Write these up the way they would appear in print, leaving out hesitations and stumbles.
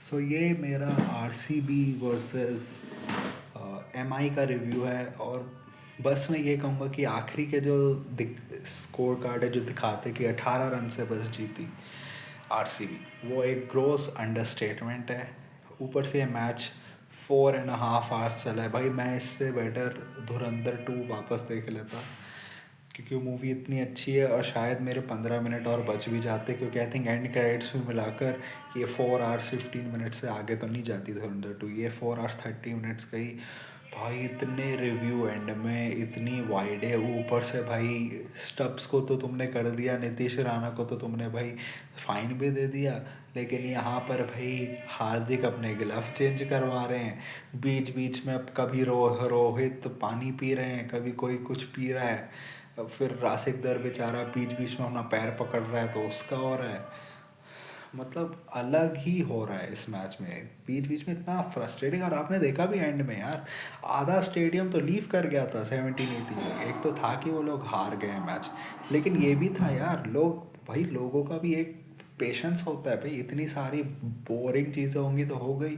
सो ये मेरा RCB versus MI का रिव्यू है। और बस मैं ये कहूँगा कि आखिरी के जो स्कोर कार्ड है जो दिखाते कि 18 रन से बस जीती आरसीबी, वो एक ग्रोस अंडरस्टेटमेंट है। ऊपर से ये मैच 4.5 आवर्स चला है भाई। मैं इससे बेटर धुरंधर 2 वापस देख लेता, क्योंकि वो मूवी इतनी अच्छी है। और शायद मेरे 15 मिनट और बच भी जाते, क्योंकि आई थिंक एंड क्रेडिट्स भी मिलाकर ये 4 आवर्स 15 मिनट से आगे तो नहीं जाती धुरंधर 2। ये 4 आवर्स 30 मिनट्स गई भाई। इतने रिव्यू एंड में, इतनी वाइड है ऊपर से भाई। स्टब्स को तो तुमने कर दिया, नीतीश राणा को तो तुमने भाई फाइन भी दे दिया, लेकिन यहाँ पर भाई हार्दिक अपने गिलाफ चेंज करवा रहे हैं बीच बीच में। अब कभी रोहित पानी पी रहे हैं, कभी कोई कुछ पी रहा है। अब फिर रासिक दर बेचारा बीच बीच में अपना पैर पकड़ रहा है तो उसका हो रहा है। मतलब अलग ही हो रहा है इस मैच में, बीच बीच में इतना फ्रस्ट्रेटिंग। और आपने देखा भी एंड में यार, आधा स्टेडियम तो लीव कर गया था 17-18 में। एक तो था कि वो लोग हार गए मैच, लेकिन ये भी था यार, लोग भाई लोगों का भी एक पेशेंस होता है भाई। इतनी सारी बोरिंग चीज़ें होंगी तो हो गई।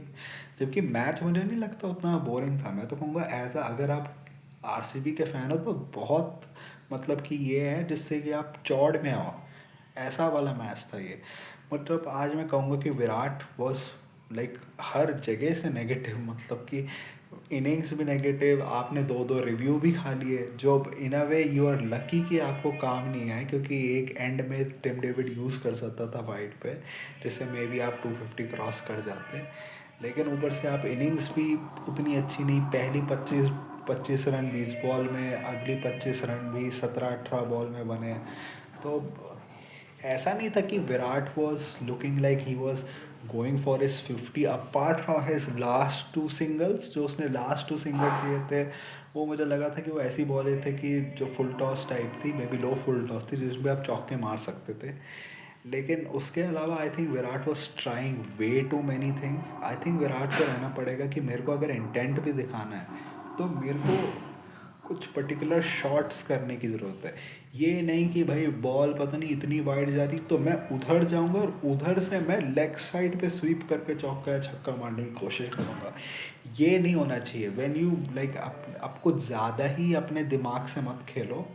जबकि मैच मुझे नहीं लगता उतना बोरिंग था। मैं तो कहूँगा एज अ, अगर आप आरसीबी के फ़ैन हो तो बहुत, मतलब कि ये है जिससे कि आप चौड़ में आओ, ऐसा वाला मैच था ये। मतलब आज मैं कहूँगा कि विराट वॉज लाइक हर जगह से नेगेटिव। मतलब कि इनिंग्स भी नेगेटिव, आपने दो दो रिव्यू भी खा लिए, जो इन a way you are lucky कि आपको काम नहीं आए, क्योंकि एक एंड में टिम डेविड यूज़ कर सकता था वाइड पे, जिससे मे बी आप 250 क्रॉस कर जाते। लेकिन ऊपर से आप इनिंग्स भी उतनी अच्छी नहीं। पहली 25 रन 20 बॉल में, अगली 25 रन भी 17-18 बॉल में बने। तो ऐसा नहीं था कि Virat was looking like he was going for his 50, apart from his last 2 singles. जो उसने लास्ट 2 सिंगल दिए थे, वो मुझे लगा था कि वो ऐसी बॉलें थे कि जो फुल टॉस टाइप थी, may be low full toss थी, जिसमें आप चौके मार सकते थे। लेकिन उसके अलावा I think Virat was trying way too many things. I think Virat को रहना पड़ेगा कि मेरे को अगर इंटेंट भी दिखाना है तो मेरे को कुछ पर्टिकुलर शॉट्स करने की ज़रूरत है। ये नहीं कि भाई बॉल पता नहीं इतनी वाइड जा रही तो मैं उधर जाऊंगा और उधर से मैं लेग साइड पे स्वीप करके चौका या छक्का मारने की कोशिश करूंगा। ये नहीं होना चाहिए। व्हेन यू लाइक, आपको ज़्यादा ही अपने दिमाग से मत खेलो।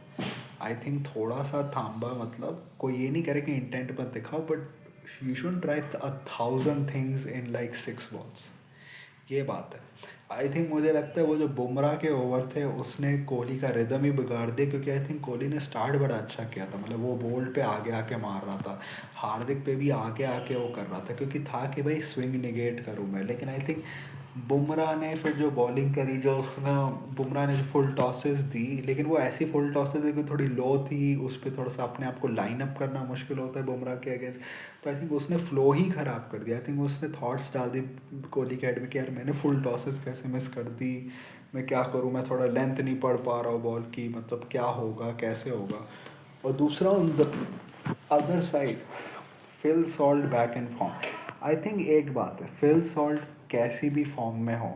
आई थिंक थोड़ा सा थांबा, मतलब कोई ये नहीं करे कि इंटेंट मत दिखाओ, but you should try 1,000 things in like 6 balls. ये बात है। आई थिंक मुझे लगता है वो जो बुमराह के ओवर थे उसने कोहली का रिदम ही बिगाड़ दिया, क्योंकि आई थिंक कोहली ने स्टार्ट बड़ा अच्छा किया था। मतलब वो बोल्ड पे आगे आके मार रहा था, हार्दिक पे भी आगे आके वो कर रहा था, क्योंकि था कि भाई स्विंग निगेट करूँ मैं। लेकिन आई थिंक बुमराह ने फिर जो बॉलिंग करी, जो उसने बुमराह ने जो फुल टॉसेस दी, लेकिन वो ऐसी फुल टॉसेस है कि थोड़ी लो थी, उस पर थोड़ा सा अपने आप को लाइन अप करना मुश्किल होता है बुमराह के अगेंस्ट। तो आई थिंक उसने फ्लो ही ख़राब कर दिया। आई थिंक उसने थॉट्स डाल दी कोहली के हेड में कि यार मैंने फुल टॉसेस कैसे मिस कर दी, मैं क्या करूँ, मैं थोड़ा लेंथ नहीं पढ़ पा रहा हूँ बॉल की, मतलब क्या होगा कैसे होगा। और दूसरा on the other side, Phil Salt back in form. I think एक बात है, फिल सॉल्ट कैसी भी फॉर्म में हो,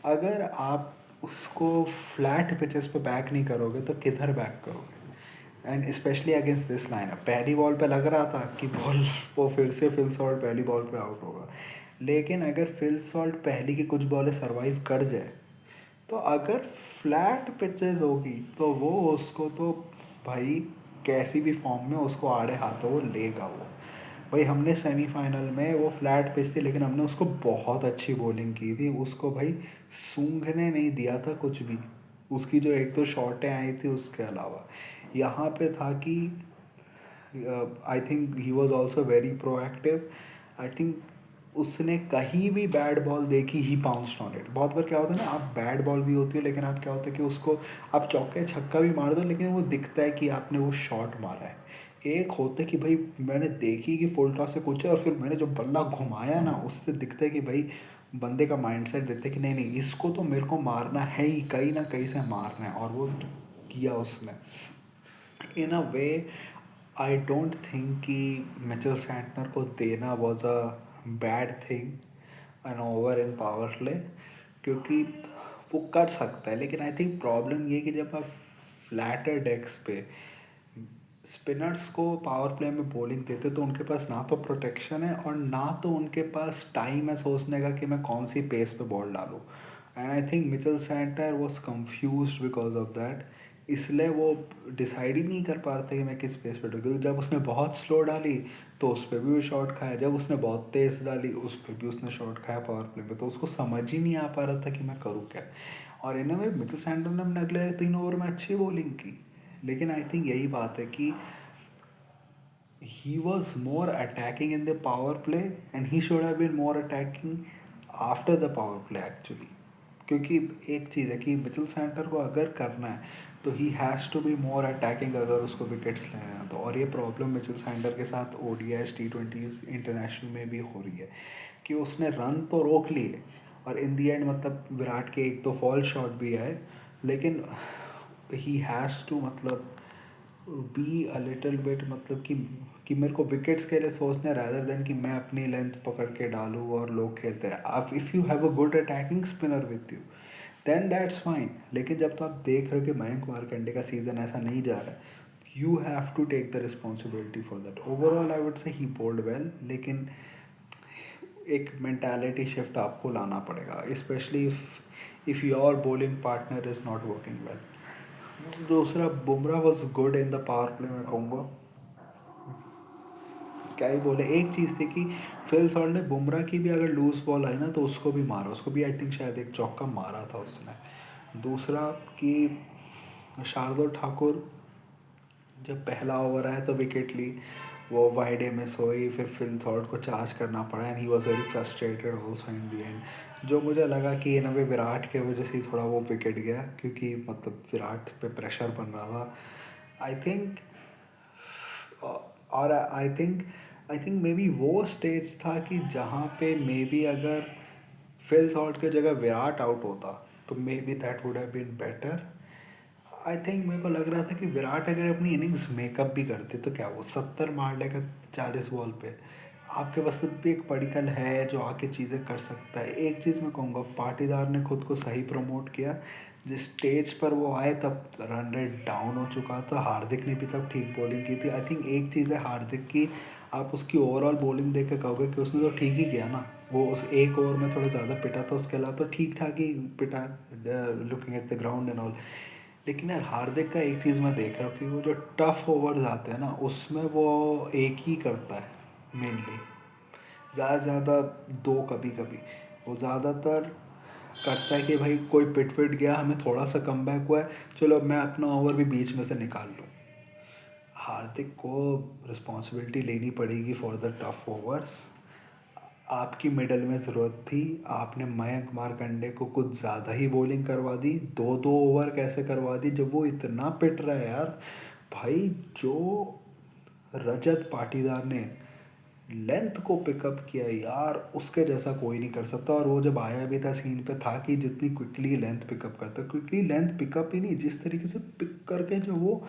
अगर आप उसको फ्लैट पिचेस पे बैक नहीं करोगे तो किधर बैक करोगे। And specially against this lineup, पहली बॉल पे लग रहा था कि बॉल वो फिर से फिल सॉल्ट पहली बॉल पे आउट होगा। लेकिन अगर फिल सॉल्ट पहली की कुछ बॉलें सर्वाइव कर जाए, तो अगर फ्लैट पिचेस होगी तो वो उसको तो भाई कैसी भी फॉर्म में उसको आड़े हाथों वो लेगा वो। भाई हमने सेमीफाइनल में, वो फ्लैट पिच थी लेकिन हमने उसको बहुत अच्छी बॉलिंग की थी, उसको भाई सूंघने नहीं दिया था कुछ भी। उसकी जो एक दो शॉटें आई थी उसके अलावा, यहाँ पे था कि I think he was also very proactive. I think उसने कहीं भी बैड बॉल देखी ही पाउंस्ड ऑन इट। बहुत बार क्या होता है ना, आप बैड बॉल भी होती है लेकिन आप क्या होता है कि उसको आप चौके छक्का भी मार दो, लेकिन वो दिखता है कि आपने वो शॉट मारा है। एक होता है कि भाई मैंने देखी कि फुल टॉस से कुछ है, और फिर मैंने जो बल्ला घुमाया ना, उससे दिखता है कि भाई बंदे का माइंडसेट देते हैं कि नहीं नहीं इसको तो मेरे को मारना है ही, कहीं ना कहीं से मारना है, और वो किया उसने। In a way I don't think कि मिचेल सैंटनर को देना was a bad thing an over in power play, क्योंकि वो कर सकता है। लेकिन आई थिंक प्रॉब्लम ये कि जब आप फ्लैटर डेक्स पे स्पिनर्स को पावर प्ले में बॉलिंग देते तो उनके पास ना तो प्रोटेक्शन है और ना तो उनके पास टाइम है सोचने का कि मैं कौन सी पेस पे बॉल डालूँ। And I think Mitchell Santner was confuse because of that, इसलिए वो डिसाइड ही नहीं कर पा रहे थे कि मैं किस पेस पे डालूँ, क्योंकि जब उसने बहुत स्लो डाली तो उस पर भी वो शॉट खाया, जब उसने बहुत तेज़ डाली उस पर भी उसने शॉट खाया पावर प्ले में, तो उसको समझ ही नहीं आ पा रहा था कि मैं करूँ क्या। और इन में मिचेल सैंटनर ने अपने अगले 3 ओवर में अच्छी बॉलिंग की, लेकिन आई थिंक यही बात है कि he was more attacking in the power play and he should have been more attacking after the power play actually, क्योंकि एक चीज़ है कि मिचेल सेंटर को अगर करना है तो he has to be more attacking अगर उसको विकेट्स लेने हैं तो। और ये प्रॉब्लम मिचेल सेंटर के साथ ODIs T20s इंटरनेशनल में भी हो रही है कि उसने रन तो रोक लिए और इन दी एंड मतलब विराट के एक तो फॉल शॉट भी आए, लेकिन ही हैज़ टू मतलब बी अ लिटिल बिट मतलब कि मेरे को विकेट्स के लिए सोचना रैदर देन कि मैं अपनी लेंथ पकड़ के डालूँ और लोग खेलते रहे। आप if you have a good attacking spinner with you then that's fine, लेकिन जब तो आप देख रहे हो कि मयंक मार्कंडे का सीज़न ऐसा नहीं जा रहा है, you have to take the responsibility for that. Overall I would say he bold well, लेकिन एक मेंटालिटी शिफ्ट आपको लाना पड़ेगा, specially if your bowling partner is not working well. दूसरा, Bumrah was good in the power play में कहूँगा, क्या ही बोले। एक चीज़ थी कि फिल सॉल्ट ने बुमराह की भी अगर लूज बॉल आई ना तो उसको भी मारा, उसको भी आई थिंक शायद एक चौका मारा था उसने। दूसरा कि शार्दुल ठाकुर जब पहला ओवर आया तो विकेट ली, वो वाइड मिस हुई, फिर फिल सॉल्ट को चार्ज करना पड़ा and he was very frustrated also in the and. जो मुझे लगा कि इन अवे विराट के वजह से ही थोड़ा वो विकेट गया, क्योंकि मतलब विराट पे प्रेशर बन रहा था आई थिंक। और आई थिंक मे बी वो स्टेज था कि जहाँ पे मे बी अगर फिल सॉल्ट की जगह विराट आउट होता तो maybe that would have been better. I think मेरे को लग रहा था कि विराट अगर अपनी इनिंग्स मेकअप भी करते तो क्या वो 70 मार लेगा 40 बॉल पे। आपके पास तो भी एक पडिक्कल है जो आके चीज़ें कर सकता है। एक चीज़ मैं कहूँगा, पाटीदार ने खुद को सही प्रमोट किया, जिस स्टेज पर वो आए तब रन रेट डाउन हो चुका था, हार्दिक ने भी तब ठीक बॉलिंग की थी। आई थिंक एक चीज़ है हार्दिक की, आप उसकी ओवरऑल बॉलिंग देख के कहोगे कि उसने तो ठीक ही किया ना, वो उस एक ओवर में थोड़ा ज़्यादा पिटा था, उसके अलावा तो ठीक ठाक ही पिटा, looking at the ground and all. लेकिन यार हार्दिक का एक चीज़ मैं देख रहा हूँ कि वो जो टफ ओवर्स आते हैं ना उसमें वो एक ही करता है मेनली, ज़्यादा से ज़्यादा दो कभी कभी। वो ज़्यादातर करता है कि भाई कोई पिट फिट गया, हमें थोड़ा सा कम बैक हुआ है, चलो अब मैं अपना ओवर भी बीच में से निकाल लूँ। हार्दिक को रिस्पॉन्सिबिलिटी लेनी पड़ेगी फॉर द टफ ओवर्स। आपकी मिडल में ज़रूरत थी, आपने मयंक मार्कंडे को कुछ ज़्यादा ही बॉलिंग करवा दी, दो दो ओवर कैसे करवा दी जब वो इतना पिट रहा है यार। भाई जो रजत पाटीदार ने लेंथ को पिकअप किया यार, उसके जैसा कोई नहीं कर सकता। और वो जब आया भी था सीन पे था कि जितनी क्विकली लेंथ पिकअप करता, क्विकली लेंथ पिकअप ही नहीं, जिस तरीके से पिक करके जो वो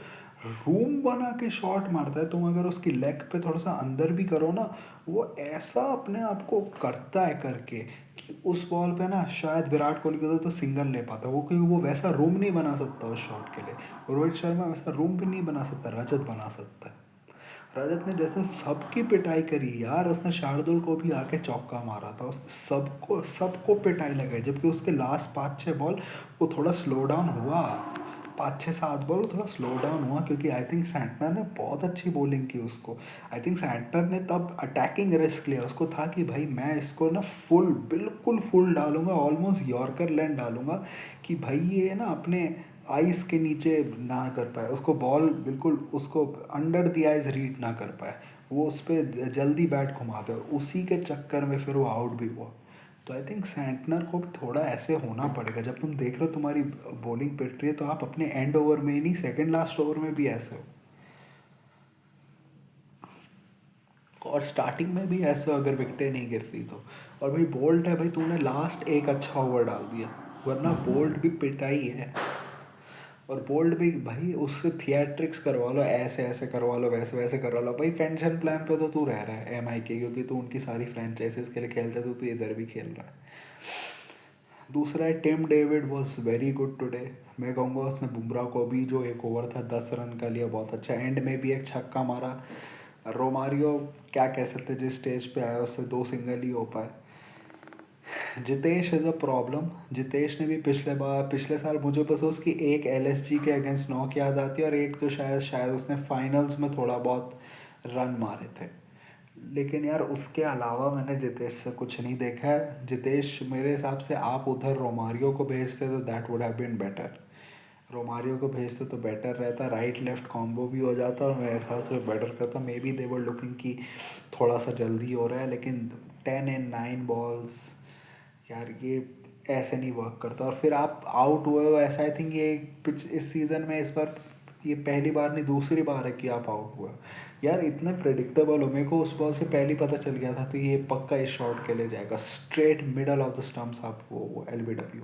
रूम बना के शॉट मारता है, तुम अगर उसकी लेग पे थोड़ा सा अंदर भी करो ना, वो ऐसा अपने आप को करता है करके कि उस बॉल पे ना शायद विराट कोहली को तो सिंगल ले पाता वो, क्योंकि वो वैसा रूम नहीं बना सकता उस शॉट के लिए। रोहित शर्मा वैसा रूम भी नहीं बना सकता, रजत बना सकता है। रजत ने जैसे सबकी पिटाई करी यार, उसने शार्दुल को भी आके चौका मारा था, उसने सबको सबको पिटाई लगाई, जबकि उसके लास्ट 5-6 बॉल वो थोड़ा स्लो डाउन हुआ, 5-6-7 बॉल वो थोड़ा स्लो डाउन हुआ, क्योंकि आई थिंक सैंटनर ने बहुत अच्छी बॉलिंग की उसको। आई थिंक सैंटनर ने तब अटैकिंग रिस्क लिया, उसको था कि भाई मैं इसको ना फुल बिल्कुल फुल डालूंगा, ऑलमोस्ट यॉर्कर लैंड डालूंगा कि भाई ये ना अपने आइस के नीचे ना कर पाए, उसको बॉल बिल्कुल उसको अंडर द आइज रीड ना कर पाए, वो उस पर जल्दी बैट घुमाते, और उसी के चक्कर में फिर वो आउट भी हुआ। तो आई थिंक सैंटनर को भी थोड़ा ऐसे होना पड़ेगा, जब तुम देख रहे हो तुम्हारी बॉलिंग पिट रही है तो आप अपने एंड ओवर में ही नहीं, सेकंड लास्ट ओवर में भी ऐसे हो। और स्टार्टिंग में भी ऐसे अगर विकटें नहीं गिर रही तो। और भाई बोल्ट है, भाई तूने लास्ट एक अच्छा ओवर डाल दिया, वरना बोल्ट भी पिटाई है। और बोल्ट भी भाई उससे थिएट्रिक्स करवा लो, ऐसे ऐसे करवा लो, वैसे वैसे करवा लो। भाई पेंशन प्लान पे तो तू रह रहा है MI के, क्योंकि तू उनकी सारी फ्रेंचाइजीज के लिए खेलता है, तो तू इधर भी खेल रहा है। दूसरा है Tim David was very good today. मैं कहूँगा उसने बुमराह को भी, जो एक ओवर था 10 रन का लिया, बहुत अच्छा, एंड में भी एक छक्का मारा। रोमारियो क्या कह सकते, जिस स्टेज पे आया उससे 2 सिंगल ही हो पाए। Jitesh is a problem. Jitesh ने भी पिछले साल मुझे बस उसकी एक एलएसजी के अगेंस्ट नॉक याद आती है, और एक तो शायद शायद उसने फाइनल्स में थोड़ा बहुत रन मारे थे। लेकिन यार उसके अलावा मैंने जितेश से कुछ नहीं देखा है। जितेश मेरे हिसाब से आप उधर रोमारियो को भेजते तो that would have been better. Romario को भेजते तो बेटर रहता, राइट लेफ्ट कॉम्बो भी हो जाता, और मेरे हिसाब से बेटर करता। May be they were looking कि थोड़ा सा जल्दी हो रहा है, लेकिन 10 in 9 balls, यार ये ऐसे नहीं वर्क करता। और फिर आप आउट हुए हो ऐसा, आई थिंक ये पिच इस सीज़न में इस बार ये पहली बार नहीं दूसरी बार है कि आप आउट हुए हो। यार इतने प्रेडिक्टेबल हो, मेरे को उस बॉल से पहले ही पता चल गया था, तो ये पक्का इस शॉट के लिए जाएगा, straight middle of the stumps आपको LBW।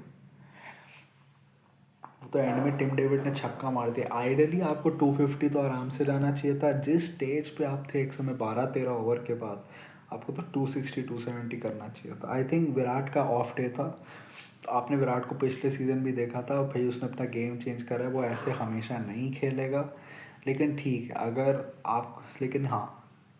तो एंड में टिम डेविड ने छक्का मार दिया। आइडली आपको 250 तो आराम से जाना चाहिए था, जिस स्टेज पे आप थे एक समय 12-13 ओवर के बाद, आपको तो 260-270 करना चाहिए था। आई थिंक विराट का ऑफ डे था। तो आपने विराट को पिछले सीज़न भी देखा था भाई, उसने अपना गेम चेंज करा है, वो ऐसे हमेशा नहीं खेलेगा। लेकिन ठीक है अगर आप, लेकिन हाँ,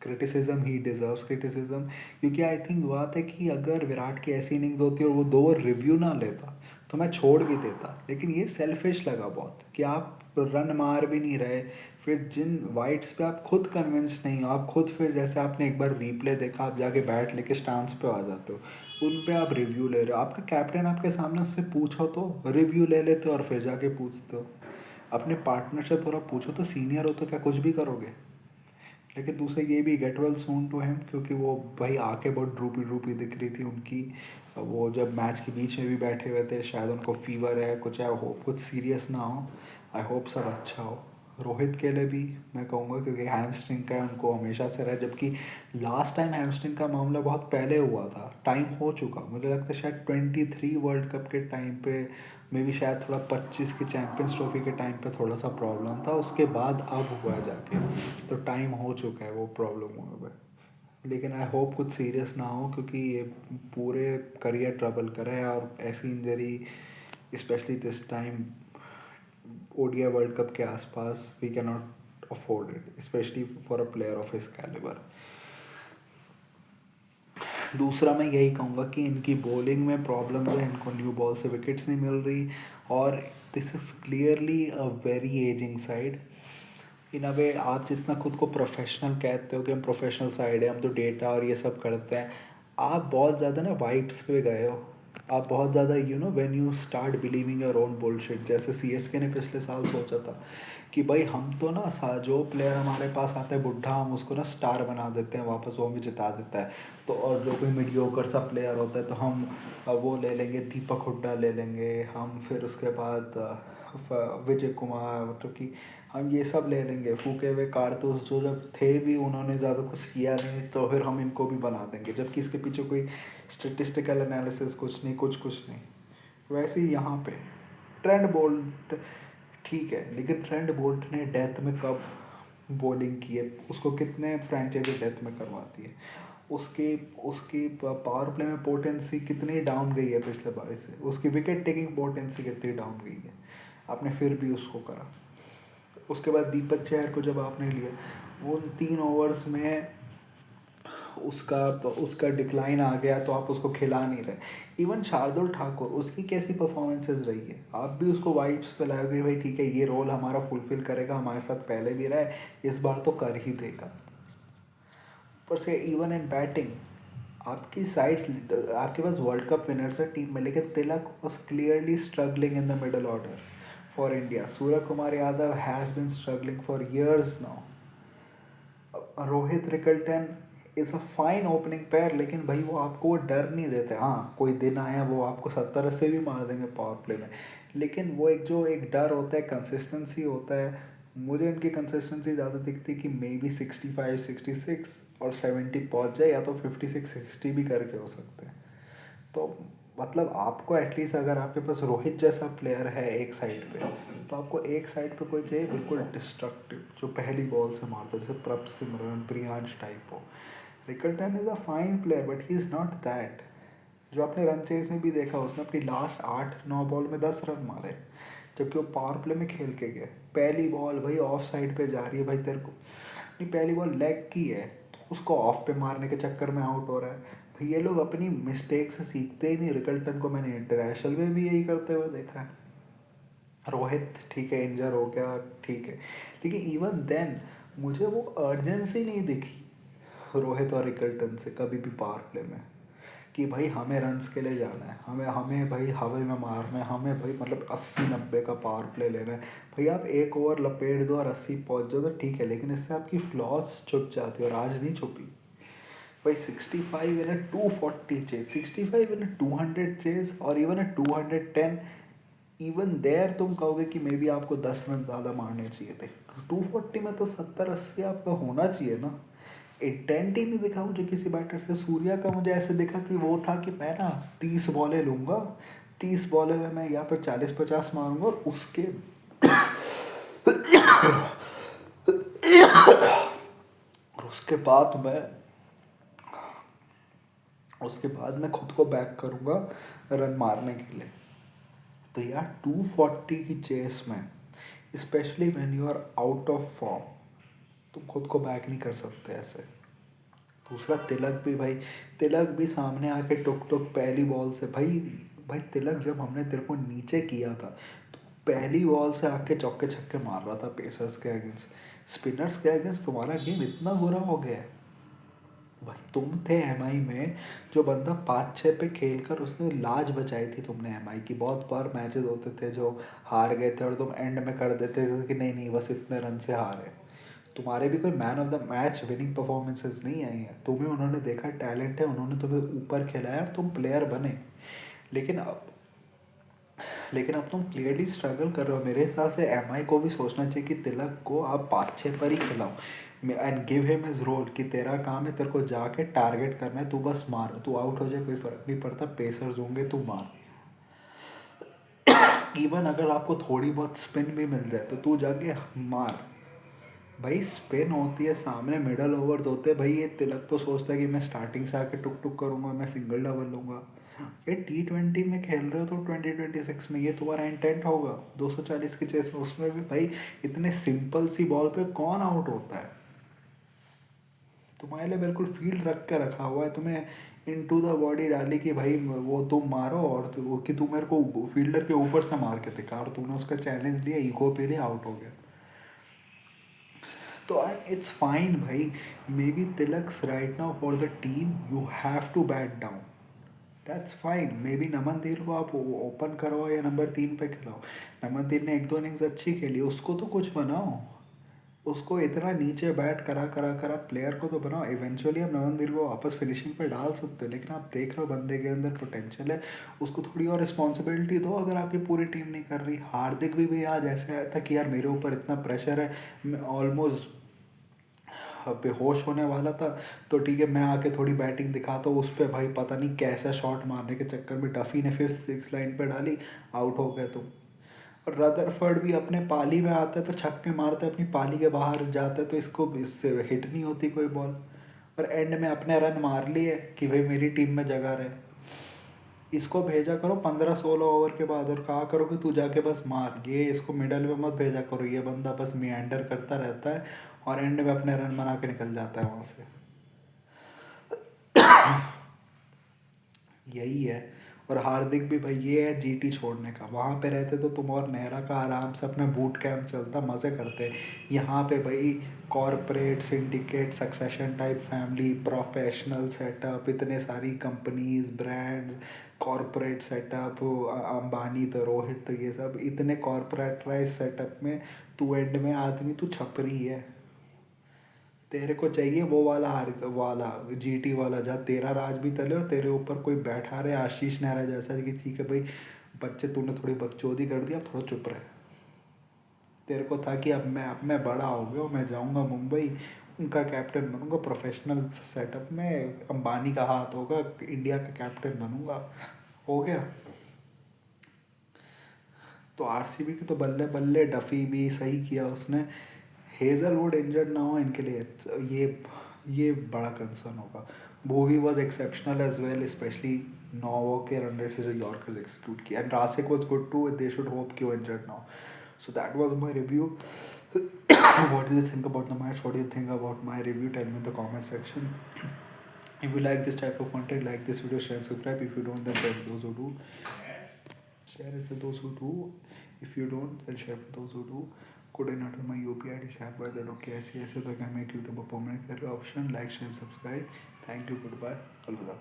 क्रिटिसिज्म ही डिज़र्व्स क्रिटिसिज्म। क्योंकि आई थिंक बात है कि अगर विराट की ऐसी इनिंग्स होती और वो 2 ओवर रिव्यू ना लेता तो मैं छोड़ भी देता। लेकिन ये सेल्फिश लगा बहुत कि आप रन मार भी नहीं रहे, फिर जिन वाइड्स पे आप खुद कन्विंस नहीं हो, आप खुद फिर जैसे आपने एक बार रीप्ले देखा, आप जाके बैट लेके स्टांस पे आ जाते हो, उन पे आप रिव्यू ले रहे हो। आपका कैप्टन आपके सामने, उससे पूछो तो, रिव्यू ले लेते हो और फिर जाके पूछते हो। अपने पार्टनर से थोड़ा पूछो तो, सीनियर हो तो क्या कुछ भी करोगे। लेकिन दूसरे ये भी get well soon to him, क्योंकि वो भाई आके बहुत ड्रूपी ड्रूपी दिख रही थी उनकी। वो जब मैच के बीच में भी बैठे हुए थे, शायद उनको फीवर है कुछ है, होप कुछ सीरियस ना हो। आई होप सब अच्छा हो। रोहित के लिए भी मैं कहूँगा, क्योंकि हैमस्ट्रिंग का है, उनको हमेशा से रहा है, जबकि लास्ट टाइम हैमस्ट्रिंग का मामला बहुत पहले हुआ था, टाइम हो चुका, मुझे लगता है शायद 23 वर्ल्ड कप के टाइम पे, मे भी शायद थोड़ा 25 की चैम्पियंस ट्रॉफी के टाइम पे थोड़ा सा प्रॉब्लम था, उसके बाद अब हुआ है जाके। तो टाइम हो चुका है वो प्रॉब्लम हुए हुए। लेकिन आई होप कुछ सीरियस ना हो, क्योंकि ये पूरे करियर ट्रबल करे है, और ऐसी injury specially this time ODI world cup के आसपास, we can not afford it, specially for a player of his calibre. दूसरा मैं यही कहूँगा कि इनकी बॉलिंग में प्रॉब्लम है, इनको न्यू बॉल से विकेट्स नहीं मिल रही, और this is clearly a very ageing side. In a way आप जितना खुद को प्रोफेशनल कहते हो कि हम प्रोफेशनल साइड है, हम तो डेटा और ये सब करते हैं, आप बहुत ज़्यादा ना वाइब्स पे गए हो। आप बहुत ज़्यादा when you start believing your own bullshit, जैसे CSK ने पिछले साल सोचा था कि भाई हम तो ना जो प्लेयर हमारे पास आता है बुढ़ा, हम उसको ना स्टार बना देते हैं वापस, वो हमें जिता देता है। तो और जो कोई मीडियोकर सा प्लेयर होता है तो हम वो ले लेंगे, दीपक हुड्डा ले लेंगे हम, फिर उसके बाद विजय कुमार, मतलब कि हम ये सब ले लेंगे, फूके हुए कारतूस जो जब थे भी उन्होंने ज़्यादा कुछ किया नहीं, तो फिर हम इनको भी बना देंगे, जबकि इसके पीछे कोई स्टेटिस्टिकल एनालिसिस कुछ नहीं, कुछ नहीं। वैसे ही यहाँ पे ट्रेंड बोल्ट ठीक है, लेकिन ट्रेंड बोल्ट ने डेथ में कब बॉलिंग की है, उसको कितने फ्रेंचाइजी डेथ में करवाती है, उसकी उसकी पावर प्ले में पोटेंसी कितनी डाउन गई है पिछले बार से, उसकी विकेट टेकिंग पोटेंसी कितनी डाउन गई है, आपने फिर भी उसको करा। उसके बाद दीपक चहर को जब आपने लिया, वो 3 ओवर्स में उसका उसका डिक्लाइन आ गया, तो आप उसको खिला नहीं रहे। इवन शार्दुल ठाकुर, उसकी कैसी परफॉर्मेंसेज रही है, आप भी उसको वाइब्स पे लाओगे भाई ठीक है ये रोल हमारा फुलफिल करेगा, हमारे साथ पहले भी रहा है, इस बार तो कर ही देगा। पर से इवन इन बैटिंग, आपकी साइड्स, आपके पास वर्ल्ड कप विनर्स है टीम में, लेकिन Tilak was clearly struggling in the middle order for India. Surya Kumar Yadav has been struggling for years now. Rohit Rickelton is a fine opening pair, लेकिन भाई वो आपको वो डर नहीं देते। हाँ कोई दिन आया वो आपको 70-80 भी मार देंगे पावर प्ले में, लेकिन वो एक डर होता है, कंसिस्टेंसी होता है। मुझे इनकी कंसिस्टेंसी ज़्यादा दिखती कि मे बी 65-66 और 70 पहुँच जाए, या तो 56-60 भी करके हो सकते हैं। तो मतलब आपको एटलीस्ट, अगर आपके पास रोहित जैसा प्लेयर है एक साइड पे, तो आपको एक साइड पे कोई चाहिए बिल्कुल डिस्ट्रक्टिव, जो पहली बॉल से मारता है, जैसे प्रभ सिमरन, प्रियांश टाइप हो। Rickelton is a fine player but he is not that. जो आपने रन चेज में भी देखा, उसने अपनी लास्ट 8-9 बॉल में 10 रन मारे, जबकि वो पावर प्ले में खेल के गए। पहली बॉल भाई ऑफ साइड पे जा रही है भाई, तेरे को नहीं, पहली बॉल लेग की है, तो उसको ऑफ पे मारने के चक्कर में आउट हो रहा है भाई। ये लोग अपनी मिस्टेक से सीखते ही नहीं। रिकल्टन को मैंने इंटरनेशनल में भी यही करते हुए देखा है। रोहित ठीक है, इंजर हो गया, ठीक है, लेकिन इवन देन मुझे वो अर्जेंसी नहीं दिखी रोहित और रिकल्टन से कभी भी पावर प्ले में, कि भाई हमें रन्स के लिए जाना है, हमें हमें भाई हवा में मारना है, हमें भाई मतलब 80-90 का पावर प्ले लेना है। भाई आप एक ओवर लपेट दो और 80 पहुंच जाओ तो ठीक है, लेकिन इससे आपकी फ्लॉस छुप जाती है, और आज नहीं छुपी भाई। 65 इन 240 चेज, 65 इन 200 चेज, और इवन 210, इवन देयर तुम कहोगे कि मे बी आपको 10 रन ज़्यादा मारने चाहिए थे। 240 में तो 70-80 आपका होना चाहिए ना। इंटेंट ही नहीं दिखा मुझे किसी बैटर से। सूर्या का मुझे ऐसे दिखा कि वो था कि मैं ना 30 बॉलें लूँगा, 30 बॉलें में मैं या तो 40-50 मारूंगा, और उसके बाद मैं खुद को बैक करूँगा रन मारने के लिए। तो यार 240 की चेस में, specially when you are out of form, तुम खुद को बैक नहीं कर सकते ऐसे। दूसरा तिलक भी भाई, तिलक भी सामने आके टुक टुक पहली बॉल से भाई, भाई तिलक जब हमने तेरे को नीचे किया था, तो पहली बॉल से आके चौके छक्के मार रहा था पेसर्स के अगेंस्ट। स्पिनर्स के अगेंस्ट तुम्हारा गेम इतना बुरा हो गया है भाई। तुम थे एमआई में, जो बंदा 5-6 पे खेल कर उसने लाज बचाई थी तुमने एमआई की। बहुत बार मैचेस होते थे जो हार गए थे, और तुम एंड में कर देते थे कि नहीं नहीं बस इतने रन से हारे। तुम्हारे भी कोई man of the match winning performances नहीं आई हैं, तुम्हें उन्होंने देखा टैलेंट है, उन्होंने तुम्हें ऊपर खिलाया और तुम प्लेयर बने। लेकिन अब लेकिन अब तुम क्लियरली स्ट्रगल कर रहे हो। मेरे हिसाब से एमआई को भी सोचना चाहिए कि तिलक को आप 5-6 पर ही खिलाओ, and give him his role, कि तेरा काम है, तेरे को जाके टारगेट करना है, तू बस मार, तू आउट हो जाए कोई फ़र्क नहीं पड़ता, पेसर्स होंगे, तू मार। इवन अगर आपको थोड़ी बहुत स्पिन भी मिल जाए तो तू जाके मार भाई। स्पिन होती है सामने, मिडल ओवर्स होते हैं भाई। ये तिलक तो सोचता है कि मैं स्टार्टिंग से आके टुक टुक करूंगा, मैं सिंगल डबल लूंगा। ये T20 में खेल रहे हो तो 2026 में ये तुम्हारा इंटेंट होगा 240 की चेस में, उसमें भी भाई इतने सिंपल सी बॉल पे कौन आउट होता है। तुम्हारे लिए बिल्कुल फील्ड रख के रखा हुआ है, तुम्हें इनटू द बॉडी डाली कि भाई वो तुम मारो, और कि तू मेरे को फील्डर के ऊपर से मार के दिखा, और तूने उसका चैलेंज लिया, ईगो पे लिया, आउट हो गया। तो इट्स फाइन भाई। Maybe Tilak's right now for the team you have to bat down, that's fine. Maybe Namandeep को आप ओपन करवाओ या नंबर 3 पे खिलाओ। नमनदीप ने एक दो इनिंग्स अच्छी खेली, उसको तो कुछ बनाओ। उसको इतना नीचे बैट करा करा करा प्लेयर को तो बनाओ। इवेंचुअली आप नवनदीप को वापस फिनिशिंग पे डाल सकते हो, लेकिन आप देख रहे हो बंदे के अंदर पोटेंशियल है, उसको थोड़ी और रिस्पॉन्सिबिलिटी दो। अगर आपकी पूरी टीम नहीं कर रही, हार्दिक भी आज ऐसे आया था कि यार मेरे ऊपर इतना प्रेशर है, मैं ऑलमोस्ट बेहोश होने वाला था, तो ठीक है मैं आके थोड़ी बैटिंग दिखाता हूँ। उस पर भाई पता नहीं कैसा शॉट मारने के चक्कर में डफी ने 5th-6th लाइन पे डाली, आउट हो गए तुम। और रदरफर्ड भी अपने पाली में आता है तो छक्के मारता है, अपनी पाली के बाहर जाता है तो इसको इससे हिट नहीं होती कोई बॉल, और एंड में अपने रन मार लिए कि भाई मेरी टीम में जगह रहे। इसको भेजा करो 15-16 ओवर के बाद, और कहा करो कि तू जाके बस मार, ये इसको मिडल में मत भेजा करो, ये बंदा बस मियंडर करता रहता है और एंड में अपने रन बना के निकल जाता है वहाँ से। यही है। और हार्दिक भी भाई ये है जीटी छोड़ने का। वहाँ पे रहते तो तुम और नेहरा का आराम से अपना बूट कैंप चलता, मज़े करते। यहाँ पे भाई corporate syndicate succession type family, professional setup, इतने सारी companies, brands, corporate setup, Ambani तो रोहित तो ये सब इतने कॉरपोरेटराइज सेटअप में तू एंड में आदमी तू छपरी है। तेरे को चाहिए वो वाला वाला जीटी वाला, जहाँ तेरा राज भी तले और तेरे ऊपर कोई बैठा रहे आशीष नेहरा जैसा, कि ठीक है भाई बच्चे तूने थोड़ी बकचोदी कर दी, अब थोड़ा चुप रहे। तेरे को था कि अब मैं बड़ा हो गया हूँ, मैं जाऊँगा मुंबई, उनका कैप्टन बनूंगा प्रोफेशनल सेटअप में, अंबानी का हाथ होगा, इंडिया का कैप्टन बनूंगा, हो गया। तो आरसीबी के तो बल्ले बल्ले, डफी भी सही किया उसने। हेजलवुड इंजर्ड ना हो इनके लिए, ये ये बड़ा कंसर्न होगा। बोवी was exceptional as well, specially 9 के रन रेट से जो यॉर्कर्स एक्सिक्यूट किया, and Rasikh was good too, they should hope कि वो injured now. So that was my review. What do you think about the match? What do you think about my review? Tell me in the comment section. If you like this type of content, like this video, share and subscribe. If you don't, then share with those who do. Share it with those who do. If you don't, then share with those who do. Could I not on my UPI ID share by that? Okay, ऐसे ऐसे तो क्या make YouTube a permanent career option. Like, share, subscribe. Thank you. Goodbye. Alvida.